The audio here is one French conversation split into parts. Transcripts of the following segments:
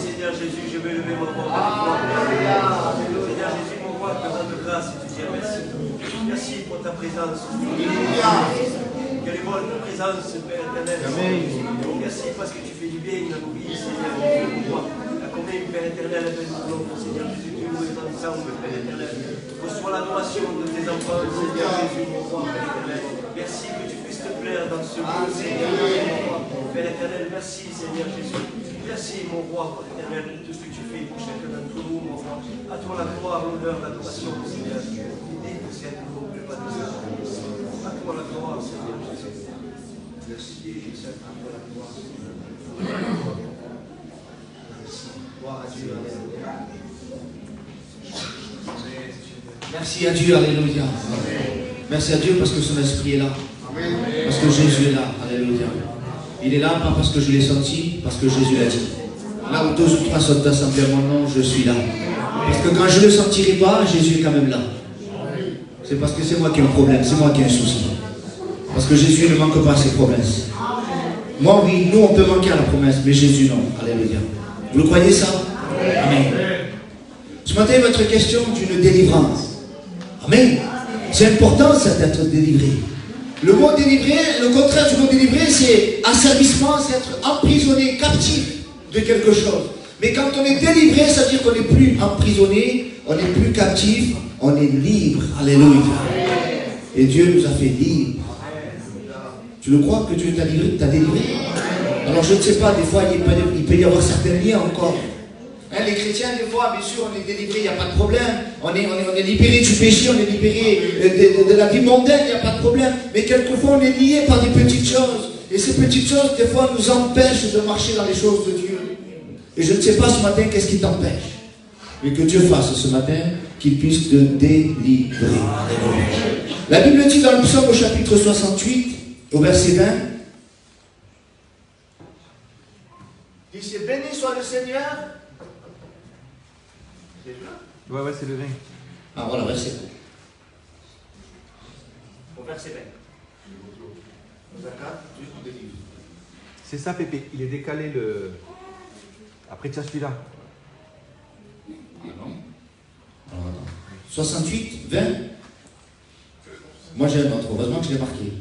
Seigneur Jésus, je vais lever mon voix. Seigneur Jésus, mon roi, te rendre grâce et te dire merci. Merci pour ta présence. Quelle est bonne présence, Père éternel. Merci parce que tu fais du bien à nos vies, Seigneur Jésus, mon roi. À combien, Père éternel, avec nous voulons, Seigneur Jésus, tu nous es ensemble, Père éternel. Reçois l'adoration de tes enfants, Seigneur Jésus, mon roi, Père éternel. Merci que tu puisses te plaire dans ce lieu, Seigneur Jésus, mon roi. Père éternel, merci, Seigneur Jésus. Merci, mon roi, Père éternel, pour tout ce que tu fais pour chacun d'entre nous, mon roi. À toi la gloire, l'honneur, l'adoration, Seigneur. L'idée que c'est à nous, pas de ça. À toi la gloire, Seigneur Jésus. Merci, Jésus, à toi la gloire. Gloire à Dieu, alléluia. Merci à Dieu, alléluia. Merci à Dieu parce que son esprit est là. Parce que Jésus est là, alléluia. Il est là, pas parce que je l'ai senti, parce que Jésus l'a dit. Là où 2 ou 3 sont assemblés à mon nom, je suis là. Parce que quand je ne le sentirai pas, Jésus est quand même là. C'est parce que c'est moi qui ai un problème, c'est moi qui ai un souci. Parce que Jésus ne manque pas à ses promesses. Moi, oui, nous, on peut manquer à la promesse, mais Jésus, non. Alléluia. Vous le croyez ça? Amen. Ce matin, votre question d'une délivrance. Amen. C'est important, ça, d'être délivré. Le mot délivré, le contraire du mot délivré, c'est asservissement, c'est être emprisonné, captif de quelque chose. Mais quand on est délivré, ça veut dire qu'on n'est plus emprisonné, on n'est plus captif, on est libre. Alléluia. Et Dieu nous a fait libres. Tu le crois que Dieu t'a délivré? Alors je ne sais pas, des fois il peut y avoir certains liens encore. Hein, les chrétiens, des fois, bien sûr, on est délivré, il n'y a pas de problème. On est libéré du péché, on est libéré de la vie mondaine, il n'y a pas de problème. Mais quelquefois, on est lié par des petites choses. Et ces petites choses, des fois, nous empêchent de marcher dans les choses de Dieu. Et je ne sais pas ce matin qu'est-ce qui t'empêche. Mais que Dieu fasse ce matin qu'il puisse te délivrer. La Bible dit dans le psaume au chapitre 68, au verset 20, il dit, c'est béni soit le Seigneur. Ouais, c'est le 20. Ah voilà, verset 20. Au verset 20. C'est ça, Pépé. Il est décalé le. Après, tu as celui-là. Ah non. Alors, attends. 68, 20. Moi j'ai un autre, heureusement que je l'ai marqué.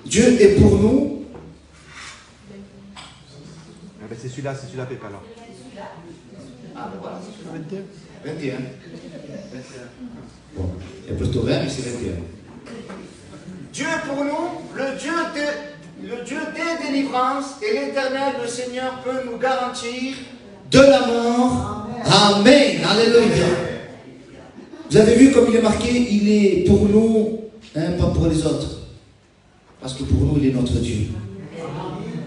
Dieu est pour nous. Ah ben c'est celui-là, Pépé, alors. Ah ben voilà, 21. Bon, il y a plutôt 20, mais c'est 21. Dieu est pour nous, le Dieu des délivrances, et l'Éternel, le Seigneur, peut nous garantir de la mort. Amen. Alléluia. Vous avez vu comme il est marqué, il est pour nous, hein, pas pour les autres. Parce que pour nous, il est notre Dieu.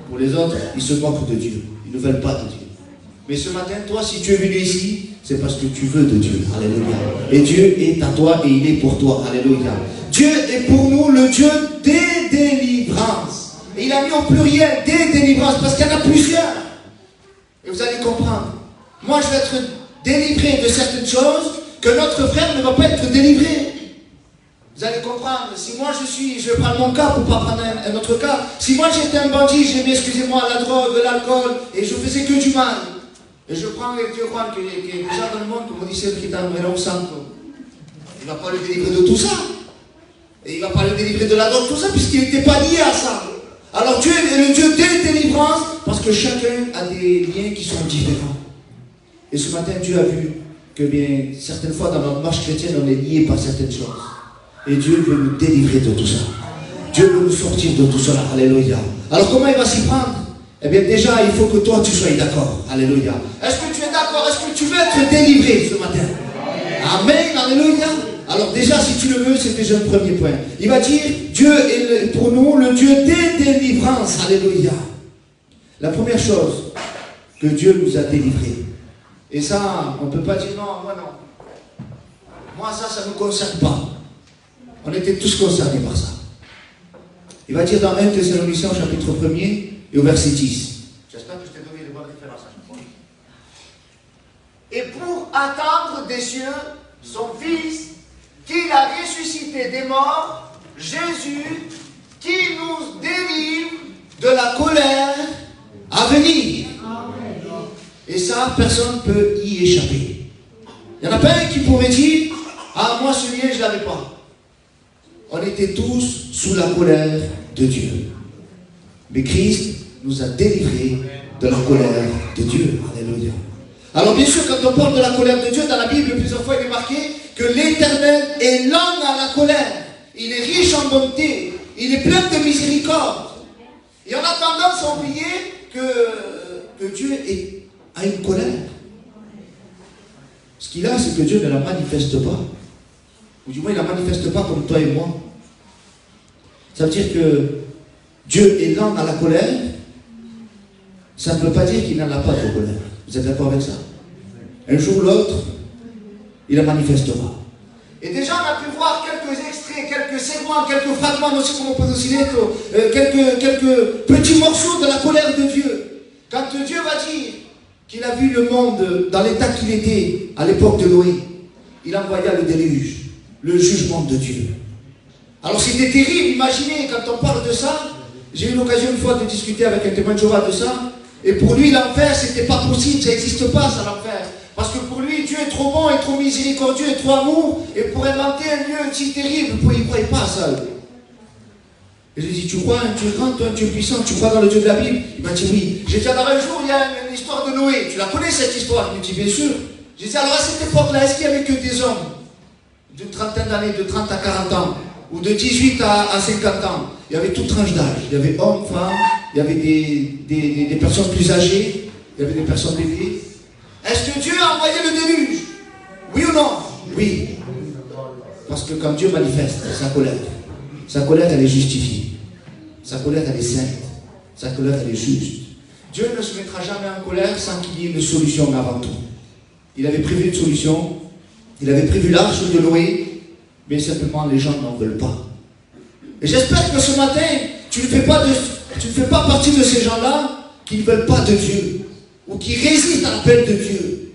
Pour les autres, ils se moquent de Dieu. Ils ne veulent pas de Dieu. Mais ce matin, toi, si tu es venu ici, c'est parce que tu veux de Dieu. Alléluia. Et Dieu est à toi et il est pour toi. Alléluia. Dieu est pour nous le Dieu des délivrances. Et il a mis au pluriel des délivrances parce qu'il y en a plusieurs. Et vous allez comprendre. Moi, je vais être délivré de certaines choses que notre frère ne va pas être délivré. Vous allez comprendre. Si moi je vais prendre mon cas pour ne pas prendre un autre cas. Si moi j'étais un bandit, j'aimais, excusez-moi, la drogue, l'alcool, et je faisais que du mal. Et je prends les Dieu croit que les gens dans le monde, comme on dit, c'est qui est dans le santo. Il ne va pas le délivrer de tout ça. Et il ne va pas le délivrer de la drogue, tout ça, puisqu'il n'était pas lié à ça. Alors Dieu est le Dieu des délivrances, parce que chacun a des liens qui sont différents. Et ce matin, Dieu a vu que bien, certaines fois dans notre marche chrétienne, on est lié par certaines choses. Et Dieu veut nous délivrer de tout ça. Dieu veut nous sortir de tout cela. Alléluia. Alors comment il va s'y prendre? Eh bien déjà, il faut que toi, tu sois d'accord. Alléluia. Est-ce que tu es d'accord? Est-ce que tu veux être délivré ce matin? Amen. Alléluia. Alors déjà, si tu le veux, c'est déjà le premier point. Il va dire, Dieu est pour nous le Dieu des délivrances. Alléluia. La première chose, que Dieu nous a délivrés. Et ça, on ne peut pas dire non, moi non. Moi ça ne me concerne pas. On était tous concernés par ça. Il va dire dans 1 Thessaloniciens chapitre 1er et au verset 10. J'espère que je t'ai donné les bonnes références à chaque fois. Et pour attendre des cieux son Fils, qu'il a ressuscité des morts, Jésus qui nous délivre de la colère à venir. Et ça, personne ne peut y échapper. Il n'y en a pas un qui pourrait dire, ah, moi, ce lien, je ne l'avais pas. On était tous sous la colère de Dieu. Mais Christ nous a délivrés de la colère de Dieu. Alléluia. Alors bien sûr, quand on parle de la colère de Dieu, dans la Bible, plusieurs fois, il est marqué que l'Éternel est lent à la colère. Il est riche en bonté. Il est plein de miséricorde. Et on a tendance à oublier que Dieu a une colère. Ce qu'il a, c'est que Dieu ne la manifeste pas. Ou du moins, il ne la manifeste pas comme toi et moi. Ça veut dire que Dieu est lent à la colère. Ça ne veut pas dire qu'il n'en a pas de colère. Vous êtes d'accord avec ça? Un jour ou l'autre, il la manifestera. Et déjà, on a pu voir quelques extraits, quelques segments, quelques fragments aussi, comme on peut aussi dire, quelques petits morceaux de la colère de Dieu. Quand Dieu va dire qu'il a vu le monde dans l'état qu'il était à l'époque de Noé, il envoya le déluge, le jugement de Dieu. Alors c'était terrible, imaginez, quand on parle de ça, j'ai eu l'occasion une fois de discuter avec un témoin de Jéhovah de ça, et pour lui l'enfer c'était pas possible, ça n'existe pas ça l'enfer. Parce que pour lui, Dieu est trop bon, et trop miséricordieux, et trop amour, et pour inventer un lieu si terrible, il ne croyait pas à ça. Et je lui ai dit, tu crois un Dieu grand, toi un Dieu puissant, tu crois dans le Dieu de la Bible? Il m'a dit oui. J'ai dit, alors un jour, il y a une histoire de Noé, tu la connais cette histoire? Il me dit, bien sûr. J'ai dit, alors à cette époque-là, est-ce qu'il n'y avait que des hommes d'une trentaine d'années, de 30 à 40 ans, ou de 18 à 50 ans? Il y avait toute tranche d'âge. Il y avait hommes, femmes, il y avait des personnes plus âgées, il y avait des personnes bébés. Est-ce que Dieu a envoyé le déluge? Oui ou non? Oui. Parce que quand Dieu manifeste sa colère elle est justifiée. Sa colère elle est sainte. Sa colère elle est juste. Dieu ne se mettra jamais en colère sans qu'il y ait une solution avant tout. Il avait prévu une solution. Il avait prévu l'arche de Noé, mais simplement les gens n'en veulent pas. Et j'espère que ce matin, tu ne fais pas partie de ces gens-là qui ne veulent pas de Dieu, ou qui résistent à l'appel de Dieu.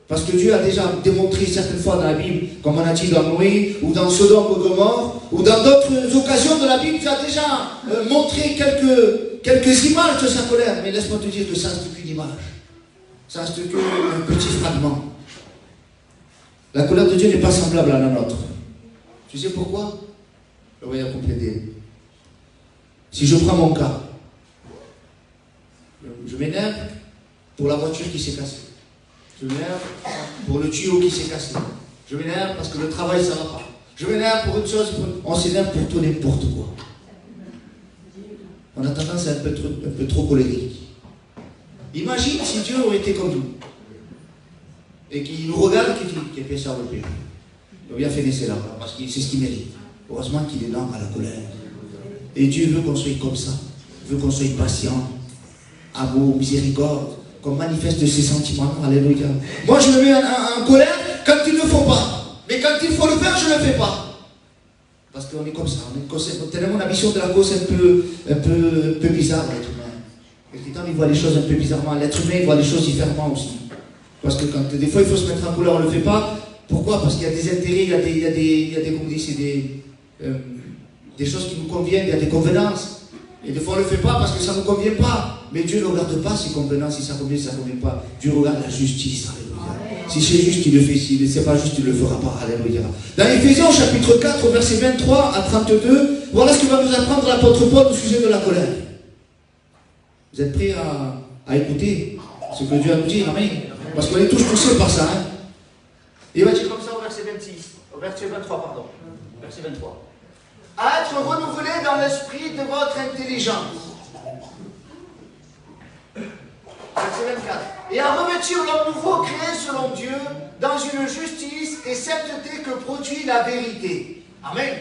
Parce que Dieu a déjà démontré certaines fois dans la Bible, comme on a dit dans Noé, ou dans Sodome ou Gomorrhe, ou dans d'autres occasions de la Bible, il a déjà montré quelques images de sa colère. Mais laisse-moi te dire que ça reste qu'une image. Ça reste qu'un petit fragment. La colère de Dieu n'est pas semblable à la nôtre. Tu sais pourquoi? Je vais y compléter. Si je prends mon cas, je m'énerve pour la voiture qui s'est cassée. Je m'énerve pour le tuyau qui s'est cassé. Je m'énerve parce que le travail ça ne va pas. Je m'énerve pour une chose, on s'énerve pour tout n'importe quoi. On a tendance à être un peu trop colérique. Imagine si Dieu aurait été comme nous. Et qu'il nous regarde et qu'il fait ça au pire. Il a bien fait laisser là, parce que c'est ce qu'il mérite. Heureusement qu'il est lent à la colère. Et Dieu veut qu'on soit comme ça. Il veut qu'on soit patient, amour, miséricorde, qu'on manifeste ses sentiments. Alléluia. Moi, je me mets en colère quand il ne faut pas. Mais quand il faut le faire, je ne le fais pas. Parce qu'on est comme ça. On a tellement la mission de la cause un peu bizarre, l'être humain. Et quand il voit les choses un peu bizarrement, l'être humain il voit les choses différemment aussi. Parce que quand des fois il faut se mettre en colère, on ne le fait pas. Pourquoi? Parce qu'il y a des intérêts, il y a des choses qui nous conviennent, il y a des convenances. Et des fois on ne le fait pas parce que ça ne nous convient pas. Mais Dieu ne regarde pas ses convenances, si ça convient, si ça ne convient pas. Dieu regarde la justice. Alléluia. Si c'est juste, il le fait. Si ce n'est pas juste, il ne le fera pas. Alléluia. Dans Éphésiens chapitre 4, versets 23 à 32, voilà ce que va nous apprendre l'apôtre Paul au sujet de la colère. Vous êtes prêts à écouter ce que Dieu a à nous dire? Amen. Parce qu'on est tous touchés par ça. Hein? Il va dire comme ça au verset 26, au verset 23, pardon. Verset 23. À être renouvelé dans l'esprit de votre intelligence. Verset 24. Et à revêtir l'homme nouveau créé selon Dieu dans une justice et sainteté que produit la vérité. Amen.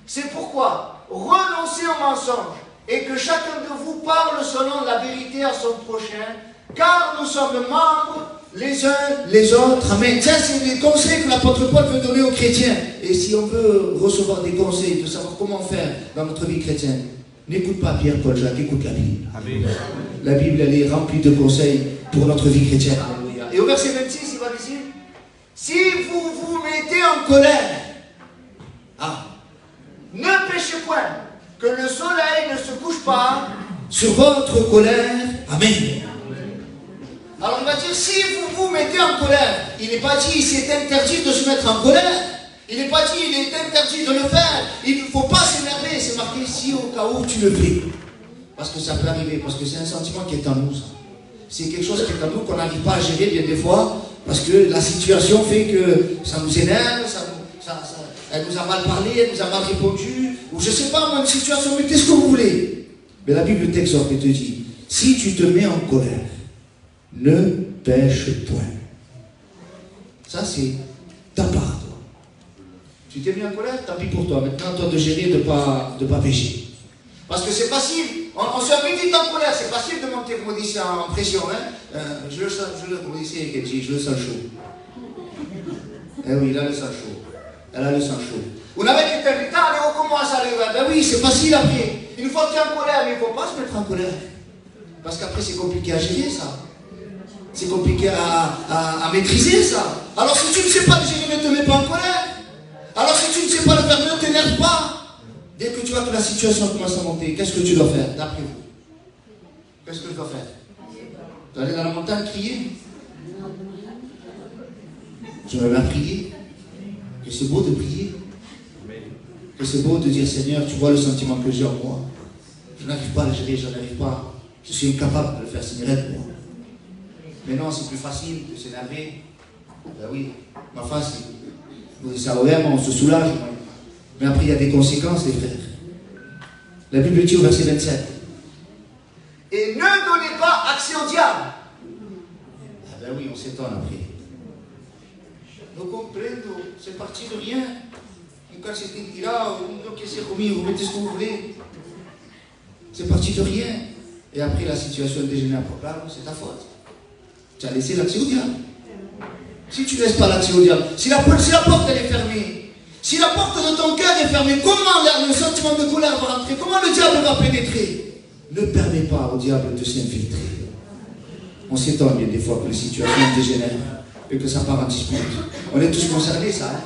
C'est pourquoi renoncez au mensonge et que chacun de vous parle selon la vérité à son prochain, car nous sommes membres les uns les autres. Amen. Ça, c'est des conseils que l'apôtre Paul veut donner aux chrétiens. Et si on veut recevoir des conseils, de savoir comment faire dans notre vie chrétienne, n'écoute pas Pierre, Paul, Jacques, écoute la Bible. Amen. La Bible, elle est remplie de conseils pour notre vie chrétienne. Alléluia. Et au verset 26, il va dire, si vous vous mettez en colère, ne que le soleil ne se couche pas sur votre colère. Amen. Alors il va dire, si vous vous mettez en colère, il n'est pas dit, c'est interdit de se mettre en colère. Il n'est pas dit, il est interdit de le faire. Il ne faut pas s'énerver. C'est marqué ici au cas où tu le fais. Parce que ça peut arriver, parce que c'est un sentiment qui est en nous. C'est quelque chose qui est en nous qu'on n'arrive pas à gérer bien des fois. Parce que la situation fait que ça nous énerve, elle nous a mal parlé, elle nous a mal répondu. Ou je ne sais pas, moi, une situation, mettez ce que vous voulez. Mais la Bible t'exhorte et te dit, si tu te mets en colère, ne pêche point. Ça, c'est ta part. Tu t'es mis en colère, tant pis pour toi. Maintenant, toi de gérer, de pas pécher. Parce que c'est facile. On se met vite en colère. C'est facile de monter, comme on dit, en pression. Hein? Je le sens chaud. Eh oui, il a le sang chaud. Elle a le sang chaud. On avait été irritant, allez, on commence à aller. Ben oui, c'est facile après. Une fois que tu es en colère, mais il ne faut pas se mettre en colère. Parce qu'après, c'est compliqué à gérer, ça. C'est compliqué à maîtriser, ça. Alors, si tu ne sais pas le gérer, ne te mets pas en colère. Alors si tu ne sais pas le faire, ne t'énerve pas. Dès que tu vois que la situation commence à monter, qu'est-ce que tu dois faire d'après vous? Qu'est-ce que je dois faire? Tu dois aller dans la montagne crier? Je me mets à prier. Que c'est beau de prier. Que c'est beau de dire, Seigneur, tu vois le sentiment que j'ai en moi. Je n'arrive pas à le gérer, je n'arrive pas. Je suis incapable de le faire, Seigneur, aide-moi. Mais non, c'est plus facile de s'énerver. Ben oui, ma face, ça vraiment, on se soulage. Mais après, il y a des conséquences, les frères. La Bible dit au verset 27. Et ne donnez pas accès au diable. Ah ben oui, on s'étonne après. Nous comprenons, c'est parti de rien. Et quand c'était là, vous mettez ce que vous voulez. C'est parti de rien. Et après, la situation dégénère. C'est ta faute. Tu as laissé l'accès au diable. Si tu ne laisses pas l'accès au diable, si la porte elle est fermée, si la porte de ton cœur est fermée, comment le sentiment de colère va rentrer? Comment le diable va pénétrer? Ne permets pas au diable de s'infiltrer. On s'étonne bien des fois que les situations dégénèrent et que ça part en dispute. On est tous concernés, ça. Hein?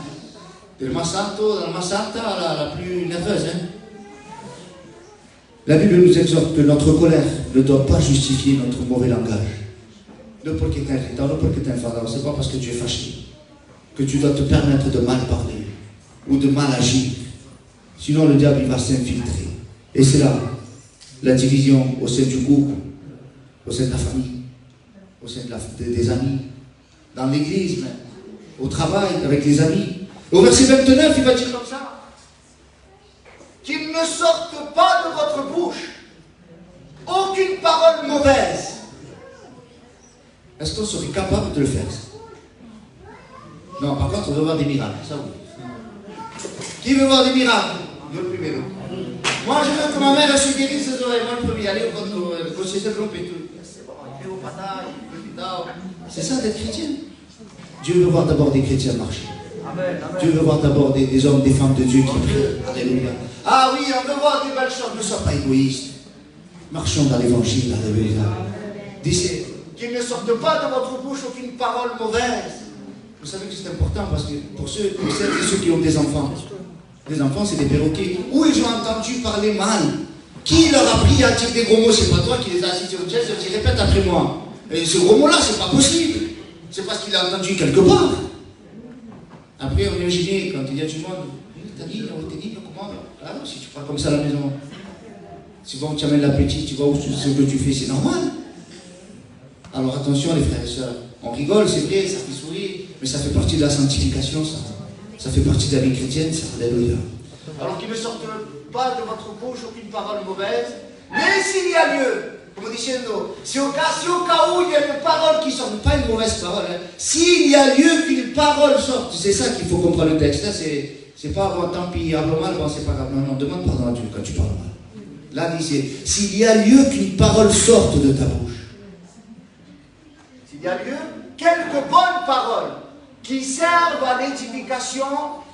Del Massanto, dans la Massanta, la plus nerveuse. Hein? La Bible nous exhorte que notre colère ne doit pas justifier notre mauvais langage. Non parce que tu es irritant, non parce que tu es enfadado, c'est pas parce que tu es fâché que tu dois te permettre de mal parler ou de mal agir. Sinon le diable il va s'infiltrer. Et c'est là la division au sein du couple, au sein de la famille, au sein des amis, dans l'église même, au travail, avec les amis. Au verset 29, il va dire comme ça: qu'il ne sorte pas de votre bouche aucune parole mauvaise. Est-ce qu'on serait capable de le faire? Non, par contre, on veut voir des miracles, ça oui. Qui veut voir des miracles? Yo le premier. Moi, je veux que ma mère se guérisse ses oreilles. Moi, le premier. Allez, le conseiller de tromper tout. C'est bon, il fait au pataille, il fait au. C'est ça d'être chrétien. Dieu veut voir d'abord des chrétiens marcher. Amen, amen. Dieu veut voir d'abord des hommes, des femmes de Dieu qui prient. Alléluia. Ah oui, on veut voir des belles choses. Ne sois pas égoïste. Marchons dans l'évangile. Alléluia. Dis qu'il ne sorte pas de votre bouche aucune parole mauvaise. Vous savez que c'est important parce que pour celles et ceux qui ont des enfants c'est des perroquets. Où ils ont entendu parler mal? Qui leur a appris à dire des gros mots? C'est pas toi qui les as assis sur une chaise et dit répète après moi. Et ce gros mot-là, c'est pas possible. C'est parce qu'il a entendu quelque part. Après, on est gêné quand il y a du monde. T'as dit, comment? Ah non, si tu parles comme ça à la maison, tu vas où tu amènes l'appétit, tu vas où ce que tu fais, c'est normal. Alors attention les frères et sœurs, on rigole, c'est vrai, ça fait sourire, mais ça fait partie de la sanctification, ça. Ça fait partie de la vie chrétienne, ça. Alléluia. Alors qu'il ne sorte pas de votre bouche aucune parole mauvaise, mais s'il y a lieu, comme diciendo, si au cas où il y a une parole qui sort, pas une mauvaise parole, hein, s'il y a lieu qu'une parole sorte, c'est ça qu'il faut comprendre le texte, hein, c'est pas bon, tant pis, parle mal, bon, c'est pas grave, non, demande pardon à Dieu quand tu parles mal. Là, dit, s'il y a lieu qu'une parole sorte de ta bouche, il y a lieu, quelques bonnes paroles qui servent à l'édification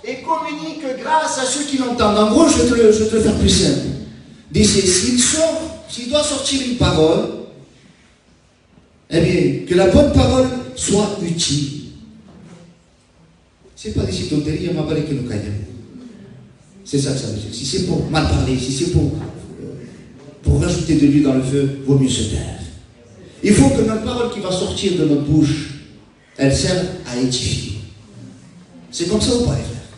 et communiquent grâce à ceux qui l'entendent. En gros, je vais te le faire plus simple. S'il doit sortir une parole, eh bien, que la bonne parole soit utile. C'est pas des tonteries, il m'a parlé que nous caillons. C'est ça que ça veut dire. Si c'est pour mal parler, si c'est pour rajouter de l'huile dans le feu, vaut mieux se taire. Il faut que notre parole qui va sortir de notre bouche, elle serve à édifier. C'est comme ça ou pas, les frères?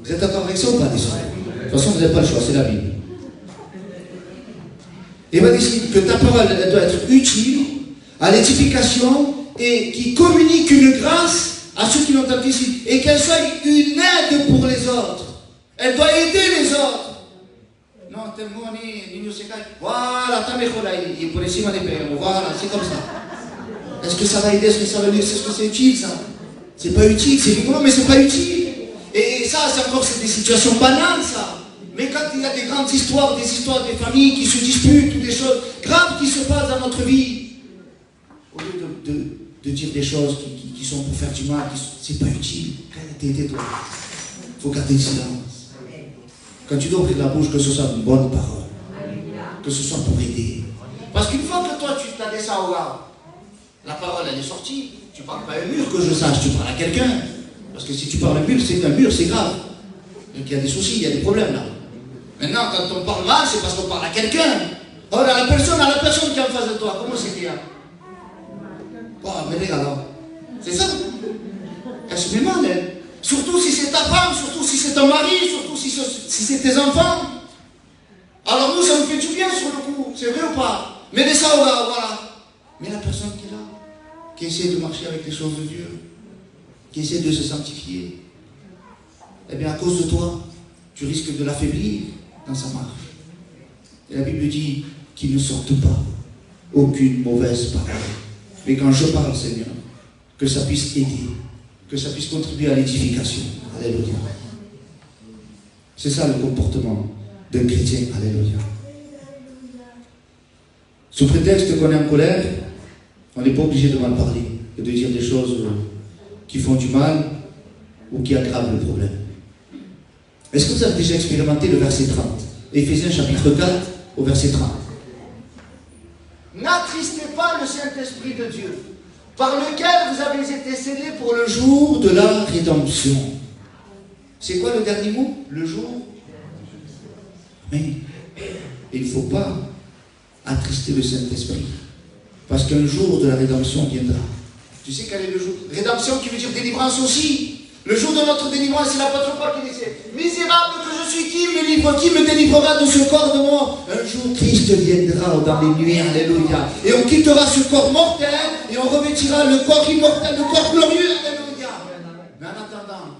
Vous êtes d'accord avec ça ou pas, les frères? De toute façon, vous n'avez pas le choix, c'est la Bible. Il va dire que ta parole, elle doit être utile à l'édification et qui communique une grâce à ceux qui l'ont entendue ici. Et qu'elle soit une aide pour les autres. Elle doit aider les autres. Non, voilà, voilà, c'est comme ça. Est-ce que ça va aider? Est-ce que ça va aider? Est-ce que c'est utile, ça? C'est pas utile, c'est rigolo, mais c'est pas utile. Et ça, c'est encore des situations banales, ça. Mais quand il y a des grandes histoires, des familles qui se disputent, ou des choses graves qui se passent dans notre vie, au lieu de dire des choses qui sont pour faire du mal, c'est pas utile. Tais-toi. Il faut garder le silence. Quand tu dois ouvrir la bouche, que ce soit une bonne parole. Que ce soit pour aider. Parce qu'une fois que toi, tu t'as dit ça au gars, la parole, elle est sortie. Tu parles pas à un mur, que je sache, tu parles à quelqu'un. Parce que si tu parles à un mur, c'est grave. Donc il y a des soucis, il y a des problèmes là. Maintenant, quand on parle mal, c'est parce qu'on parle à quelqu'un. Oh, à la personne qui est en face de toi, comment c'est qu'il y a? Oh, mais alors. C'est ça. Elle se met mal, elle. Surtout si c'est ta femme, surtout si c'est ton mari, surtout si c'est tes enfants. Alors nous, ça nous fait du bien sur le coup, c'est vrai ou pas? Mais ça, voilà. Mais la personne qui est là, qui essaie de marcher avec les choses de Dieu, qui essaie de se sanctifier, eh bien à cause de toi, tu risques de l'affaiblir dans sa marche. Et la Bible dit qu'il ne sorte pas aucune mauvaise parole. Mais quand je parle, Seigneur, que ça puisse aider, que ça puisse contribuer à l'édification. Alléluia. C'est ça le comportement d'un chrétien. Alléluia. Sous prétexte qu'on est en colère, on n'est pas obligé de mal parler et de dire des choses qui font du mal ou qui aggravent le problème. Est-ce que vous avez déjà expérimenté le verset 30? Éphésiens chapitre 4 au verset 30. N'attristez pas le Saint-Esprit de Dieu, par lequel vous avez été scellés pour le jour de la rédemption. C'est quoi le dernier mot? Le jour? Mais il ne faut pas attrister le Saint-Esprit, parce qu'un jour de la rédemption viendra. Tu sais quel est le jour? Rédemption qui veut dire délivrance aussi. Le jour de notre délivrance, c'est l'apôtre Paul qui disait: misérable que je suis, qui me délivrera de ce corps de mort? Un jour Christ viendra dans les nuits, alléluia. Et on quittera ce corps mortel et on revêtira le corps immortel, le corps glorieux, alléluia. Mais en attendant,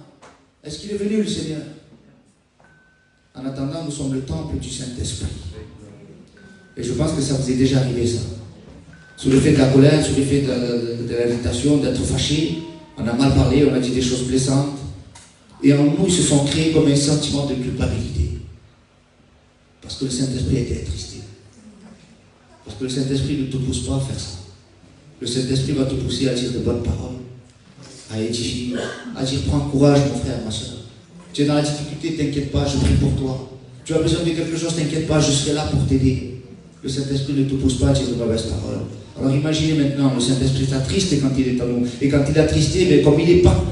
est-ce qu'il est venu le Seigneur? En attendant, nous sommes le temple du Saint-Esprit. Et je pense que ça vous est déjà arrivé, ça. Sous l'effet de la colère, sous l'effet de l'irritation, d'être fâché, on a mal parlé, on a dit des choses blessantes. Et en nous, ils se sont créés comme un sentiment de culpabilité. Parce que le Saint-Esprit a été attristé. Parce que le Saint-Esprit ne te pousse pas à faire ça. Le Saint-Esprit va te pousser à dire de bonnes paroles, à édifier, à dire prends courage, mon frère, ma soeur. Tu es dans la difficulté, t'inquiète pas, je prie pour toi. Tu as besoin de quelque chose, t'inquiète pas, je serai là pour t'aider. Le Saint-Esprit ne te pousse pas à dire de mauvaises paroles. Alors imaginez maintenant, le Saint-Esprit est attristé quand il est en nous. Et quand il est attristé, mais comme il n'est pas.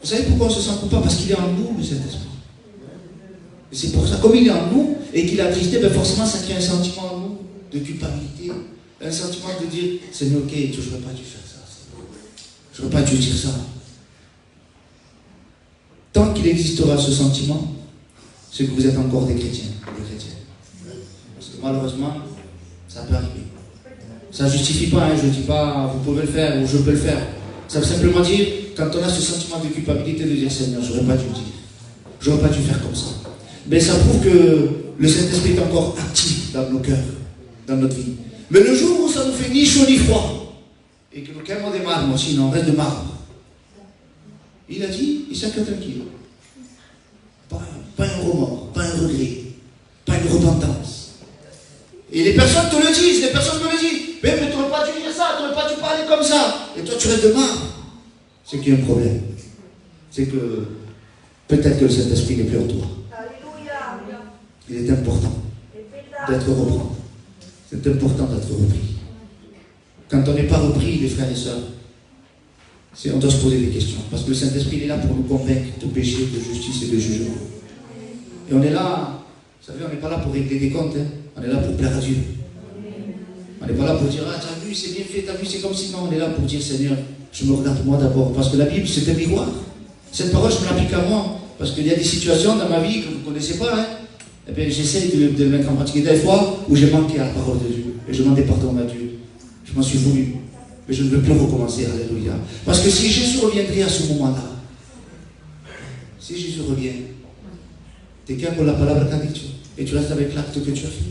Vous savez pourquoi on se sent coupable? Parce qu'il est en nous, le Saint-Esprit. Et c'est pour ça, comme il est en nous et qu'il est attristé, ben forcément ça crée un sentiment en nous de culpabilité. Un sentiment de dire, Seigneur, ok, je n'aurais pas dû faire ça. Je n'aurais pas dû dire ça. Tant qu'il existera ce sentiment, c'est que vous êtes encore des chrétiens. Parce que malheureusement, ça peut arriver. Ça ne justifie pas, hein, je ne dis pas vous pouvez le faire ou je peux le faire. Ça veut simplement dire, quand on a ce sentiment de culpabilité, de dire Seigneur, je n'aurais pas dû le dire. Je n'aurais pas dû faire comme ça. Mais ça prouve que le Saint-Esprit est encore actif dans nos cœurs, dans notre vie. Mais le jour où ça ne nous fait ni chaud ni froid, et que nous cœurs des marbre, sinon on reste de marbre, il a dit, il s'est tranquille. Pas un remords, pas un regret, pas une repentance. Et les personnes te le disent, les personnes me le disent. Mais tu n'aurais pas dû dire ça, tu n'aurais pas dû parler comme ça. Et toi tu restes de marbre. C'est qu'il y a un problème. C'est que peut-être que le Saint-Esprit n'est plus en toi. Il est important d'être repris. C'est important d'être repris. Quand on n'est pas repris, les frères et sœurs, on doit se poser des questions. Parce que le Saint-Esprit est là pour nous convaincre de péché, de justice et de jugement. Et on est là, vous savez, on n'est pas là pour régler des comptes, hein. On est là pour plaire à Dieu. On n'est pas là pour dire, ah, t'as vu, c'est bien fait, t'as vu, c'est comme si. Non, on est là pour dire, Seigneur, je me regarde moi d'abord. Parce que la Bible, c'est un miroir. Cette parole, je me l'applique à moi. Parce qu'il y a des situations dans ma vie que vous ne connaissez pas, hein. Et bien, j'essaie de le mettre en pratique. Des fois où j'ai manqué à la parole de Dieu. Et je demandais pardon à Dieu. Je m'en suis voulu. Mais je ne veux plus recommencer. Alléluia. Parce que si Jésus reviendrait à ce moment-là, si Jésus revient, t'es qu'un pour la parole qu'a dit, et tu restes avec l'acte que tu as fait.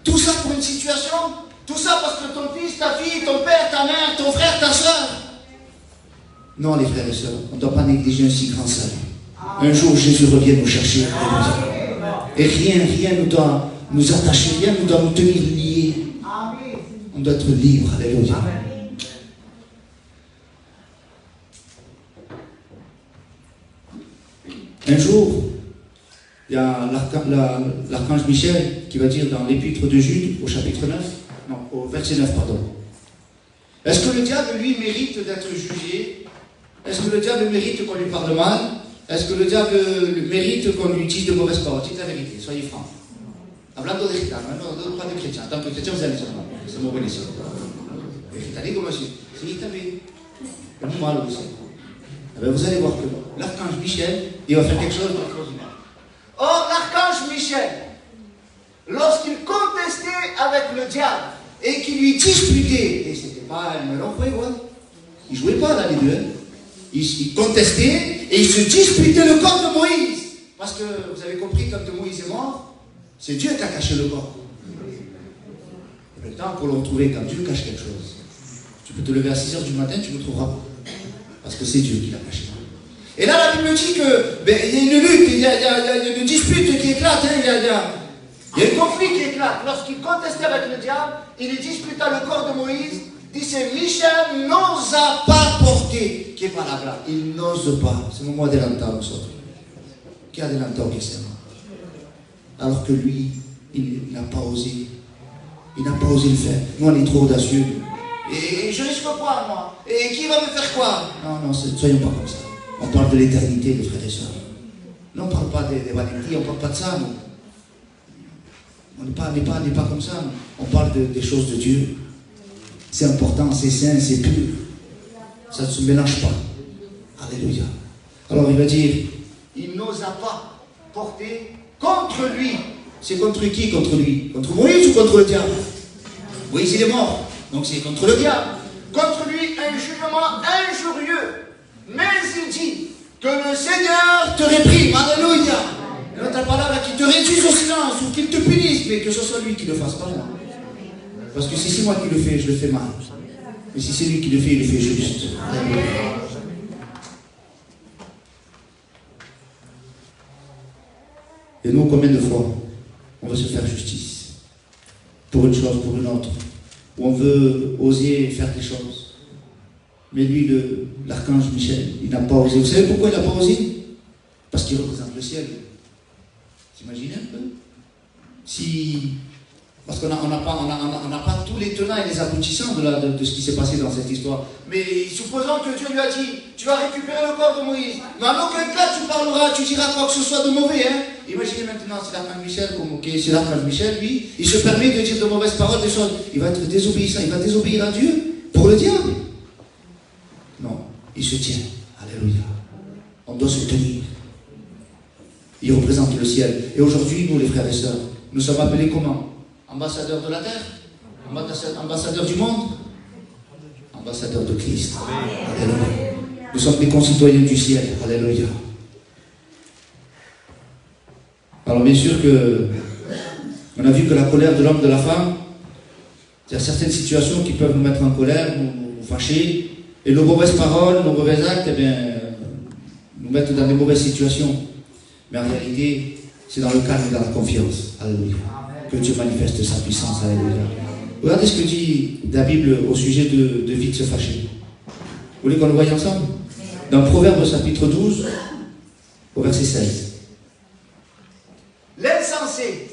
Tout ça pour une situation. Tout ça parce que ton fils, ta fille, ton père, ta mère, ton frère, ta soeur. Non, les frères et sœurs, on ne doit pas négliger un si grand salut. Un jour, Jésus revient nous chercher. Et rien ne doit nous attacher, rien ne doit nous tenir liés. On doit être libre. Alléluia. Un jour, il y a l'archange Michel qui va dire dans l'épître de Jude, au chapitre 9, non, au verset 9, pardon. Est-ce que le diable, lui, mérite d'être jugé? Est-ce que le diable mérite qu'on lui parle mal? Est-ce que le diable mérite qu'on lui dise de mauvaises paroles? Dites la vérité, soyez francs. Hablando de gitano, non pas de chrétien. En tant que chrétien, vous allez dire non. C'est mon bénéfice. Les gitanos, comment c'est gitané. C'est mal aussi. Vous allez voir que l'archange Michel, il va faire quelque chose d'extraordinaire. Or, l'archange Michel, lorsqu'il contestait avec le diable et qu'il lui disputait, et c'était pas un melon fouet, il ne jouait pas là les deux. Il contestait et il se disputait le corps de Moïse. Parce que vous avez compris, quand Moïse est mort, c'est Dieu qui a caché le corps. Le temps pour le retrouver, quand Dieu cache quelque chose, tu peux te lever à 6h du matin, tu ne le trouveras pas. Parce que c'est Dieu qui l'a caché. Et là, la Bible dit qu'il y a une lutte, il y a une dispute qui éclate, hein, il y a un conflit qui éclate. Lorsqu'il contestait avec le diable, il disputa le corps de Moïse. Dit c'est Michel n'osa pas porter. Qui est pas là. Il n'ose pas. C'est le moment de l'entendre. Qui a de l'entendre qui s'aime. Alors que lui, il n'a pas osé. Il n'a pas osé le faire. Nous, on est trop audacieux. Et je risque quoi, moi? Et qui va me faire quoi? Non, soyons pas comme ça. On parle de l'éternité, les frères et sœurs. Nous, on ne parle pas des vanités, on ne parle pas de ça. Nous. On n'est pas comme ça. Nous. On parle des choses de Dieu. C'est important, c'est saint, c'est pur. Ça ne se mélange pas. Alléluia. Alors il va dire, il n'osa pas porter contre lui. C'est contre qui contre lui? Contre Moïse ou contre le diable? Moïse il est mort. Donc c'est contre le diable. Contre lui un jugement injurieux. Mais il dit que le Seigneur te réprime. Alléluia. Et notre parole là, qu'il te réduise au silence ou qu'il te punisse, mais que ce soit lui qui le fasse, pas moi. Parce que si c'est moi qui le fais, je le fais mal. Mais si c'est lui qui le fait, il le fait juste. Et nous, combien de fois on veut se faire justice pour une chose, pour une autre, où on veut oser faire des choses. Mais lui, l'archange Michel, il n'a pas osé. Vous savez pourquoi il n'a pas osé? Parce qu'il représente le ciel. Vous imaginez un peu? Parce qu'on n'a pas tous les tenants et les aboutissants de ce qui s'est passé dans cette histoire. Mais supposons que Dieu lui a dit, tu vas récupérer le corps de Moïse. Mais en aucun cas tu parleras, tu diras quoi que ce soit de mauvais. Hein? Imaginez maintenant, c'est l'archange Michel, lui, il se permet de dire de mauvaises paroles, des choses. Il va être désobéissant, il va désobéir à Dieu pour le diable. Non, il se tient. Alléluia. On doit se tenir. Il représente le ciel. Et aujourd'hui, nous les frères et sœurs, nous sommes appelés comment? Ambassadeurs de la terre, ambassadeurs du monde, ambassadeurs de Christ. Alléluia. Nous sommes des concitoyens du ciel. Alléluia. Alors bien sûr que on a vu que la colère de l'homme, de la femme, il y a certaines situations qui peuvent nous mettre en colère, nous fâcher, et nos mauvaises paroles, nos mauvais actes, eh bien, nous mettent dans des mauvaises situations. Mais en réalité, c'est dans le calme et dans la confiance. Alléluia. Que Dieu manifeste sa puissance. Alléluia. Regardez ce que dit la Bible au sujet de vite se fâcher. Vous voulez qu'on le voie ensemble? Dans Proverbe chapitre 12, au verset 16. L'insensé.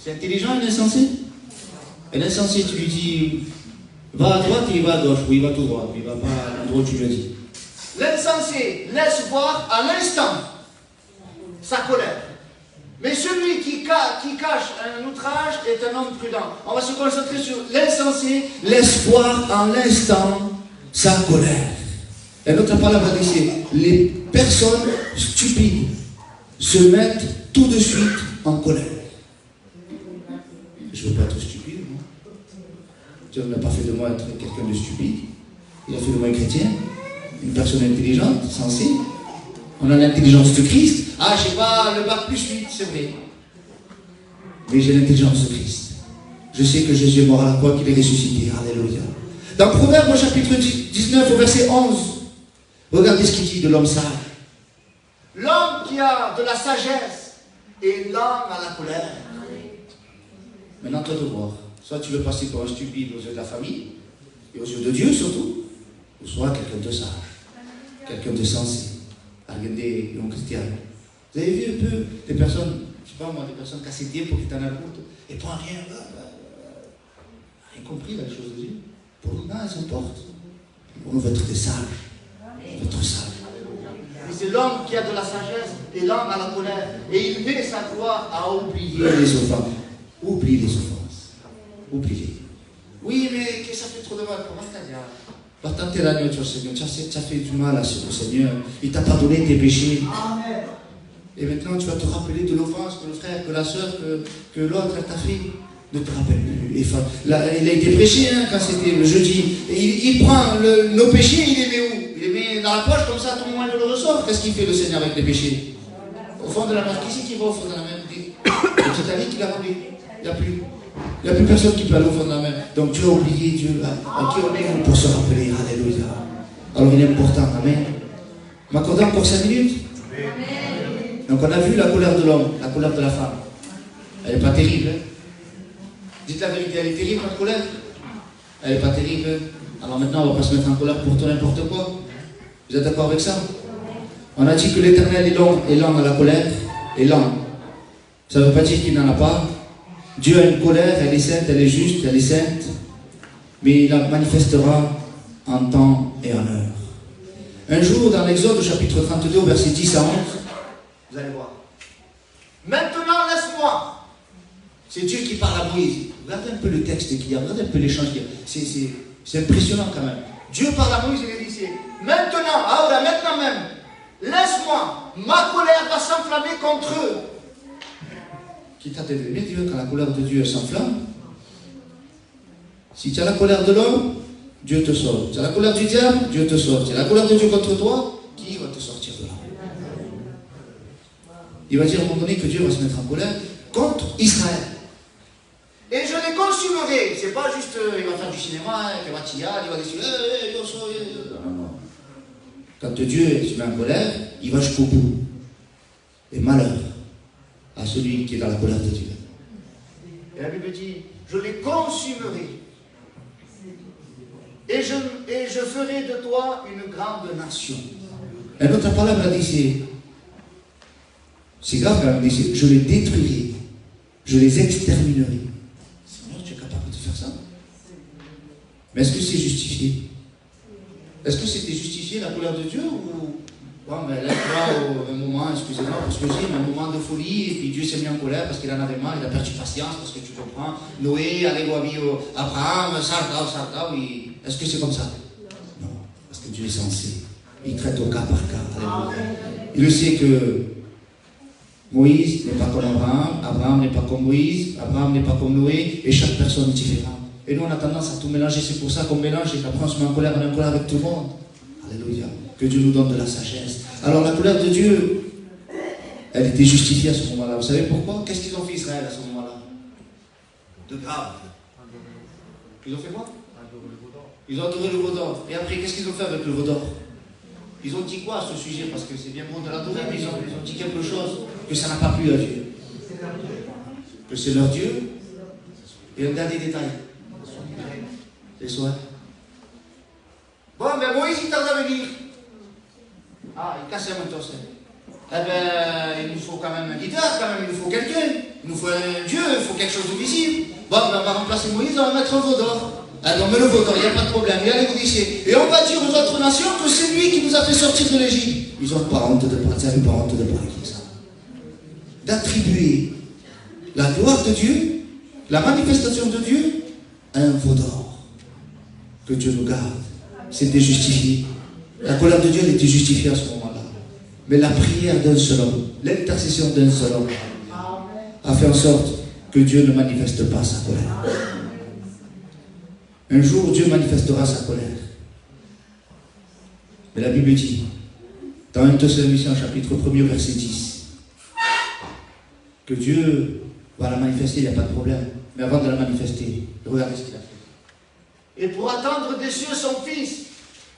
C'est intelligent un insensé? Et l'insensé, tu lui dis, va à droite et il va à gauche, ou il va tout droit, il ne va pas à l'endroit où tu lui dis. L'insensé laisse voir à l'instant sa colère. Mais celui qui cache un outrage est un homme prudent. On va se concentrer sur l'insensé, l'espoir en l'instant, sa colère. Et notre parole va dire, les personnes stupides se mettent tout de suite en colère. Je ne veux pas être stupide, moi. Dieu n'a pas fait de moi être quelqu'un de stupide. Il a fait de moi un chrétien, une personne intelligente, sensée. On a l'intelligence de Christ. Ah, je n'ai pas le bac plus 8, c'est vrai. Mais j'ai l'intelligence de Christ. Je sais que Jésus est mort à la croix, qu'il est ressuscité. Alléluia. Dans Proverbe, au chapitre 19, au verset 11, regardez ce qu'il dit de l'homme sage. L'homme qui a de la sagesse est lent à la colère. Maintenant, toi de voir. Soit tu veux passer pour un stupide aux yeux de la famille, et aux yeux de Dieu surtout, ou soit quelqu'un de sage, quelqu'un de sensé. Regardez, chrétiens. Vous avez vu un peu des personnes, je ne sais pas moi, des personnes cassées pour qu'ils t'en aient et pas rien, rien compris la chose de Dieu. Pour nous, elles s'emportent. On veut être des sages. On veut être sages. Et c'est l'homme qui a de la sagesse et l'homme à la colère. Et il met sa gloire à oublier les offenses. Oublie les offenses. Oublie-les. Oui, mais que ça fait trop de mal. Comment ça dit? Va tenter l'agneau, Seigneur. Tu as fait du mal au Seigneur. Il t'a pardonné tes péchés. Amen. Et maintenant, tu vas te rappeler de l'offense que le frère, que la soeur, que l'autre, elle t'a fait. Ne te rappelle plus. Il a été prêché quand c'était le jeudi. Et il prend nos péchés, il les met où? Il les met dans la poche, comme ça, tout le monde le ressort. Qu'est-ce qu'il fait le Seigneur avec les péchés? Au fond de la mer. Qui c'est qui va au fond de la mer? C'est ta vie qui l'a rempli. Il n'y a plus. Il n'y a plus personne qui peut aller au fond de la mer. Donc Dieu a oublié Dieu à qui on est pour se rappeler. Alléluia. Alors il est important. Amen. M'accorder encore 5 minutes? Amen. Donc on a vu la colère de l'homme, la colère de la femme. Elle n'est pas terrible. Hein? Dites la vérité, elle est terrible notre colère? Elle n'est pas terrible. Alors maintenant on ne va pas se mettre en colère pour tout n'importe quoi. Vous êtes d'accord avec ça? On a dit que l'Éternel est lent à la colère, est lent. Ça ne veut pas dire qu'il n'en a pas. Dieu a une colère, elle est sainte, elle est juste, elle est sainte, mais il la manifestera en temps et en heure. Un jour, dans l'Exode, chapitre 32, verset 10 à 11, vous allez voir. Maintenant, laisse-moi. C'est Dieu qui parle à Moïse. Regardez un peu le texte qu'il y a, regardez un peu l'échange qu'il y a. C'est impressionnant quand même. Dieu parle à Moïse et il dit, maintenant, ahora, maintenant même, laisse-moi, ma colère va s'enflammer contre eux. Qui t'a devenu Dieu quand la colère de Dieu s'enflamme? Si tu as la colère de l'homme, Dieu te sauve. Tu as la colère du diable, Dieu te sauve. Tu as la colère de Dieu contre toi, qui va te sortir de là? Il va dire à un moment donné que Dieu va se mettre en colère contre Israël. Et je les consumerai. C'est pas juste, il va faire du cinéma, il va tirer, il va dire, non, non. Quand Dieu se met en colère, il va jusqu'au bout. Et malheur à celui qui est dans la colère de Dieu. Et la Bible dit, je les consumerai. Et je ferai de toi une grande nation. Et notre parole a dit, c'est grave quand même, je les détruirai. Je les exterminerai. Seigneur, tu es capable de faire ça? Mais est-ce que c'est justifié? Est-ce que c'était justifié la colère de Dieu ou... Bon, mais là, un moment, excusez-moi pour ce que j'ai, un moment de folie, et puis Dieu s'est mis en colère parce qu'il en avait marre, il a perdu patience, parce que tu comprends, Noé, allez, Abraham, Sarda, oui. Est-ce que c'est comme ça? Non, parce que Dieu est censé. Il traite au cas par cas. Il le sait que Moïse n'est pas comme Abraham, Abraham n'est pas comme Moïse, Abraham n'est pas comme Noé, et chaque personne est différente. Et nous, on a tendance à tout mélanger, c'est pour ça qu'on mélange, et qu'après on se met en colère avec tout le monde. Alléluia. Que Dieu nous donne de la sagesse. Alors la colère de Dieu, elle était justifiée à ce moment-là. Vous savez pourquoi? Qu'est-ce qu'ils ont fait Israël à ce moment-là? De grave. Ils ont fait quoi? Ils ont adoré le veau d'or. Et après, qu'est-ce qu'ils ont fait avec le veau d'or? Ils ont dit quoi à ce sujet? Parce que c'est bien bon de l'adorer, mais ils ont dit quelque chose que ça n'a pas plu à Dieu. Que c'est leur Dieu. Et un dernier détail. Les soins. Bon, mais Moïse, il tarde à venir. Ah, il casse un torse. Eh bien, il nous faut quand même un guideur, quand même, il nous faut quelqu'un. Il nous faut un Dieu, il faut quelque chose de visible. Bon, ben, on va remplacer Moïse, on va mettre un veau d'or. Alors, on met le veau d'or, il n'y a pas de problème. Et allez vous disiez. Et on va dire aux autres nations que c'est lui qui nous a fait sortir de l'Égypte. Ils n'ont pas honte de parler, ils n'ont pas honte de parler comme ça. d'attribuer la gloire de Dieu, la manifestation de Dieu, à un veau d'or. Que Dieu nous garde. C'était justifié. La colère de Dieu, elle était justifiée à ce moment-là. Mais la prière d'un seul homme, l'intercession d'un seul homme, a fait en sorte que Dieu ne manifeste pas sa colère. Un jour, Dieu manifestera sa colère. Mais la Bible dit, dans 1 Thessaloniciens chapitre 1er, verset 10, que Dieu va la manifester, il n'y a pas de problème. Mais avant de la manifester, regardez ce qu'il a fait. Et pour attendre des cieux son Fils,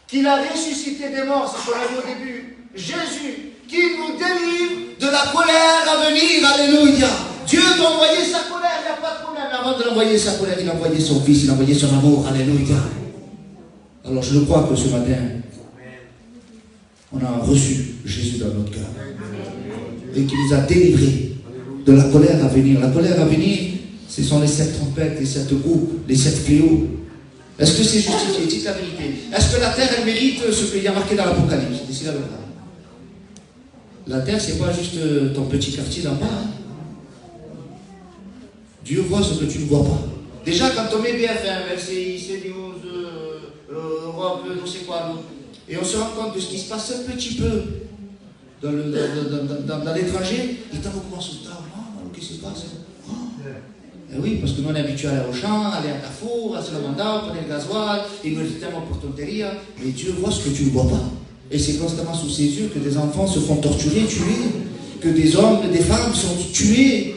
qu'il a ressuscité des morts, c'est ce qu'on a vu au début, Jésus, qui nous délivre de la colère à venir, alléluia. Dieu va envoyer sa colère, il n'y a pas de problème. Mais avant de l'envoyer sa colère, il a envoyé son Fils, il a envoyé son amour, alléluia. Alors je crois que ce matin, on a reçu Jésus dans notre cœur. Et qu'il nous a délivrés de la colère à venir. La colère à venir, ce sont les 7 trompettes, les 7 groupes, les 7 fléaux. Est-ce que c'est justifié? Dites la vérité. Est-ce que la terre, elle mérite ce qu'il y a marqué dans l'Apocalypse? C'est la verdade. La terre, c'est pas juste ton petit quartier d'en bas. Hein. Dieu voit ce que tu ne vois pas. Déjà, quand on met BFM, LCI, CNews, Europe, non sais quoi, et on se rend compte de ce qui se passe un petit peu dans l'étranger, et tant qu'on commence au temps, qu'est-ce qui se passe? Eh oui, parce que nous on est habitués à aller au champ, aller à Carrefour, à Salamanda, prendre le gasoil, et nous tellement pour tonterie, mais Dieu voit ce que tu ne vois pas. Et c'est constamment sous ses yeux que des enfants se font torturer, tuer, que des hommes et des femmes sont tués,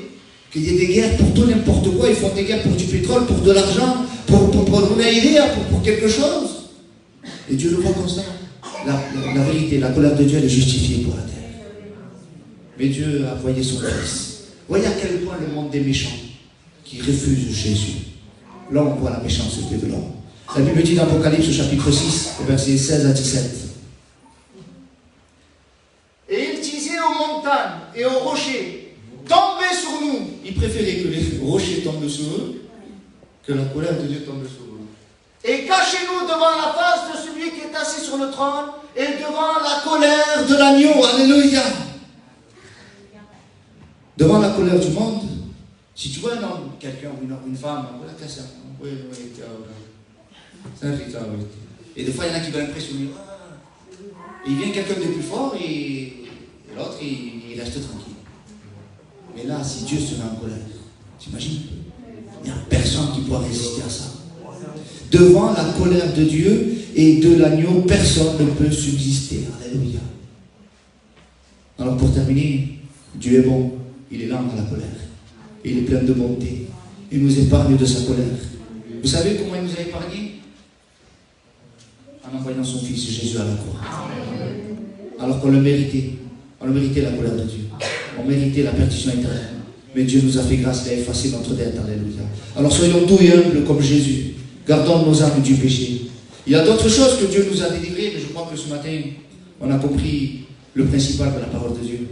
qu'il y ait des guerres pour tout n'importe quoi, ils font des guerres pour du pétrole, pour de l'argent, pour une idée, pour quelque chose. Et Dieu le voit constamment. La vérité, la colère de Dieu, elle est justifiée pour la terre. Mais Dieu a envoyé son Fils. Voyez à quel point le monde est méchant, qui refuse Jésus. Là, on voit la méchanceté de l'homme. La Bible dit dans Apocalypse, chapitre 6, versets 16 à 17. Et il disait aux montagnes et aux rochers, tombez sur nous. Il préférait que les rochers tombent sur eux, que la colère de Dieu tombe sur eux. Et cachez-nous devant la face de celui qui est assis sur le trône et devant la colère de l'agneau. Alléluia. Devant la colère du monde, si tu vois un homme, quelqu'un ou une femme, oui, c'est un rital, oui. Et des fois, il y en a qui veulent impressionner. Et il vient quelqu'un de plus fort et l'autre, il reste tranquille. Mais là, si Dieu se met en colère, t'imagines? Il n'y a personne qui pourra résister à ça. Devant la colère de Dieu et de l'agneau, personne ne peut subsister. Alléluia. Alors pour terminer, Dieu est bon, il est lent à la colère. Il est plein de bonté. Il nous épargne de sa colère. Vous savez comment il nous a épargnés? En envoyant son Fils Jésus à la croix. Alors qu'on le méritait. On le méritait la colère de Dieu. On méritait la perdition éternelle. Mais Dieu nous a fait grâce, il a effacé notre dette. Alléluia. Alors soyons doux et humbles comme Jésus. Gardons nos âmes du péché. Il y a d'autres choses que Dieu nous a délivrées, mais je crois que ce matin, on a compris le principal de la parole de Dieu.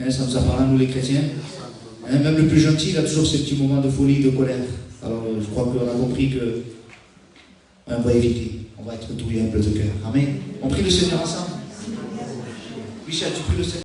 Ça nous a parlé à nous les chrétiens. Même le plus gentil, il a toujours ces petits moments de folie, de colère. Alors je crois qu'on a compris que on va éviter. On va être doux et humble de cœur. Amen. On prie le Seigneur ensemble. Michel, tu pries le Seigneur.